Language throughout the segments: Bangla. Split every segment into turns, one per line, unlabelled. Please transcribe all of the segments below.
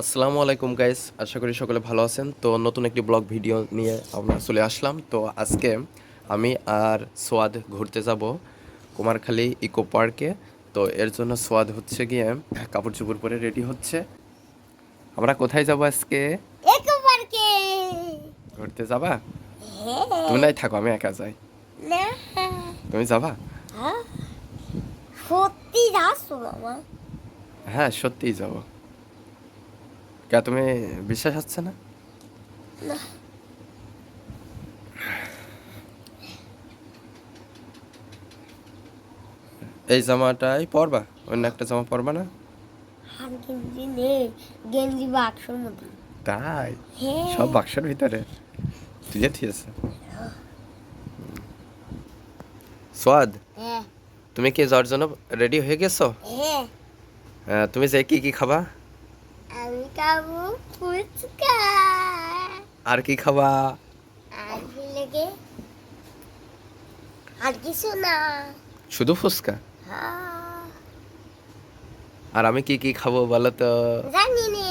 আসসালামু আলাইকুম গাইস, আশা করি সকলে ভালো আছেন। তো নতুন একটি ব্লগ ভিডিও নিয়ে আমরা চলে আসলাম। তো আজকে আমি আর সোয়াদ ঘুরতে যাব কুমারখালী ইকো পার্কে। তো এর জন্য সোয়াদ হচ্ছে গিয়ে কাপড় চোপড় পরে রেডি হচ্ছে। আমরা কোথায় যাব আজকে?
ইকো পার্কে।
ঘুরতে যাবা?
হ্যাঁ।
তুমি নাই থাকো, আমি একা যাই।
না।
তুমি যাবা?
হ্যাঁ, সত্যি যাচ্ছো মামা?
হ্যাঁ, সত্যিই যাব। কে, তুমি বিশ্বাস হচ্ছে না?
না।
এই জামাটাই পরবা, অন্য একটা জামা পরবা না?
আর গেঞ্জি নেই, গেঞ্জি বাক্সর মধ্যে।
তাই?
হ্যাঁ।
সব বাক্সের ভিতরে তুই ঠিক আছে। সোয়াদ,
হ্যাঁ।
তুমি কি যাওয়ার জন্য রেডি হয়ে গেছো?
হ্যাঁ।
তুমি যে কি কি খাবা?
আমি খাবো ফুচকা।
আর কি খাবা?
আর কি লাগে? আর কিছু না।
শুধু ফুচকা?
হ্যাঁ।
আর আমি কি কি খাবো বলো তো?
জানি নে।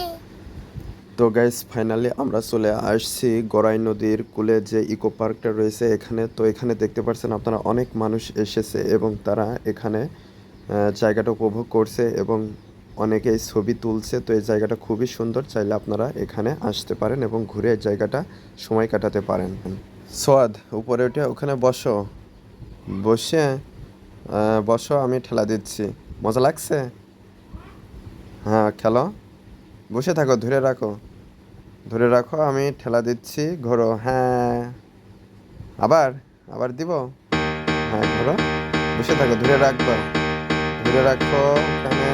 তো গাইস, ফাইনালি আমরা চলে আসছি গড়াই নদীর কূলে যে ইকো পার্কটা রয়েছে এখানে। তো এখানে দেখতে পাচ্ছেন আপনারা, অনেক মানুষ এসেছে এবং তারা এখানে জায়গাটা উপভোগ করছে এবং অনেকেই ছবি তুলছে। তো এই জায়গাটা খুবই সুন্দর, চাইলে আপনারা এখানে আসতে পারেন এবং ঘুরে এই জায়গাটা সময় কাটাতে পারেন। সোয়াদ, উপরে উঠে ওখানে বসো, বসে বসো, আমি ঠেলা দিচ্ছি। মজা লাগছে? হ্যাঁ, খেলো। বসে থাকো, ধরে রাখো, ধরে রাখো, আমি ঠেলা দিচ্ছি, ঘোরো। হ্যাঁ, আবার আবার দিব। হ্যাঁ, ঘোরো, বসে থাকো, ধরে রাখবা, ধরে রাখো ওখানে।